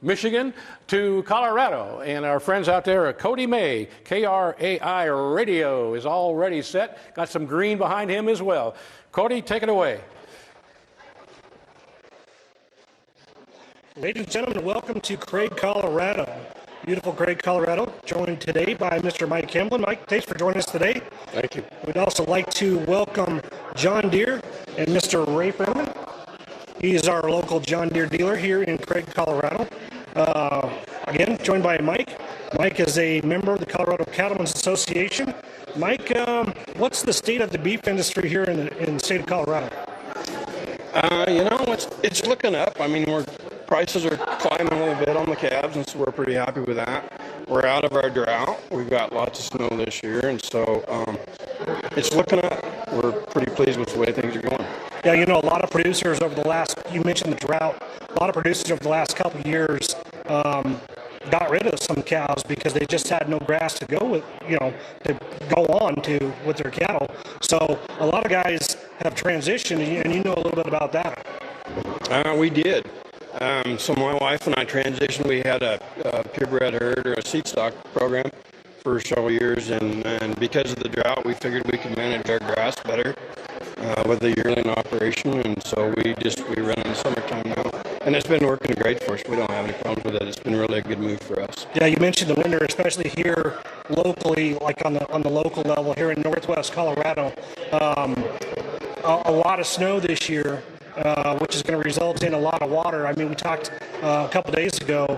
Michigan to Colorado, and our friends out there at Cody May, KRAI Radio, is already set. Got some green behind him as well. Cody, take it away. Ladies and gentlemen, welcome to Craig, Colorado. Beautiful Craig, Colorado, joined today by Mr. Mike Hemlin. Mike, thanks for joining us today. Thank you. We'd also like to welcome John Deere and Mr. Ray Furman. He is our local John Deere dealer here in Craig, Colorado. Again, joined by Mike. Mike is a member of the Colorado Cattlemen's Association. Mike, what's the state of the beef industry here in the state of Colorado? It's looking up. I mean, prices are climbing a little bit on the calves, and so we're pretty happy with that. We're out of our drought. We've got lots of snow this year, and so it's looking up. We're pretty pleased with the way things are going. Yeah, a lot of producers over the last, you mentioned the drought, a lot of producers over the last couple of years got rid of some cows because they just had no grass to go with, to go on to with their cattle. So a lot of guys have transitioned, and you know a little bit about that. We did. So my wife and I transitioned. We had a purebred herd or a seed stock program for several years, and because of the drought, we figured we could manage our grass better with the yearling operation, and so we run in the summertime now, and it's been working great for us. We don't have any problems with it. It's been really a good move for us. Yeah, you mentioned the winter, especially here locally, like on the local level here in Northwest Colorado. A lot of snow this year. Which is going to result in a lot of water. I mean, we talked a couple days ago,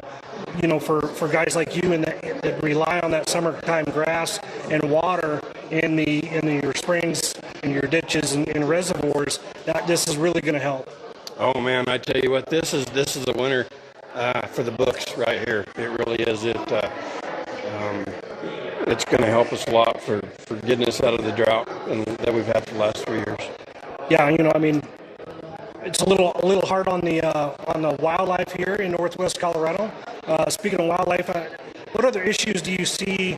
for guys like you and that rely on that summertime grass and water in your springs and your ditches and reservoirs, that this is really going to help. Oh man, I tell you what, this is a winner for the books right here. It really is. It's going to help us a lot for getting us out of the drought that we've had for the last 3 years. Yeah, it's a little hard on the wildlife here in Northwest Colorado. Speaking of wildlife, what other issues do you see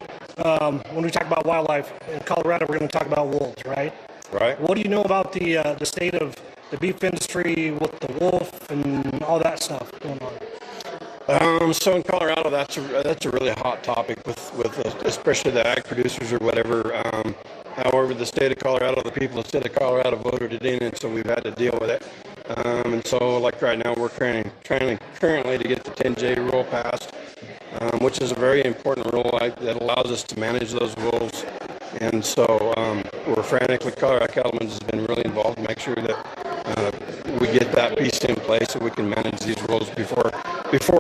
when we talk about wildlife in Colorado? We're going to talk about wolves, right? Right. What do you know about the state of the beef industry with the wolf and all that stuff going on? So in Colorado, that's a really hot topic with especially the ag producers or whatever. However, the state of Colorado, the people of the state of Colorado voted it in, and so we've had to deal with it. And so, like right now, we're trying currently to get the 10J rule passed, which is a very important rule that allows us to manage those wolves. And so we're frantically, Colorado Cattlemen's has been really involved to make sure that we get that piece in place so we can manage these wolves before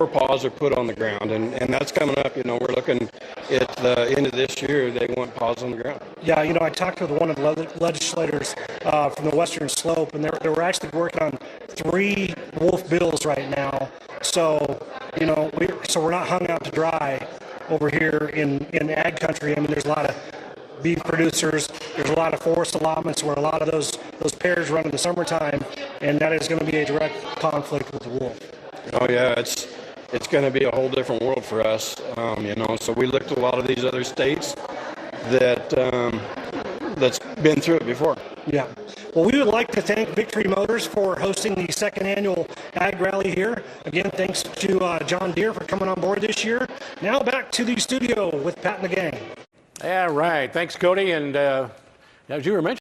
paws are put on the ground. And that's coming up. We're looking at the end of this year, they want paws on the ground. Yeah, I talked with one of the legislators from the Western Slope, and they were actually working on 3 wolf bills right now. So, we're not hung out to dry over here in ag country. I mean, there's a lot of beef producers, there's a lot of forest allotments where a lot of those pairs run in the summertime, and that is going to be a direct conflict with the wolf. Oh yeah, it's going to be a whole different world for us, So we looked at a lot of these other states that's been through it before. Yeah. Well, we would like to thank Victory Motors for hosting the 2nd annual Ag Rally here. Again, thanks to John Deere for coming on board this year. Now back to the studio with Pat and the gang. Yeah, right. Thanks, Cody. And as you were mentioning,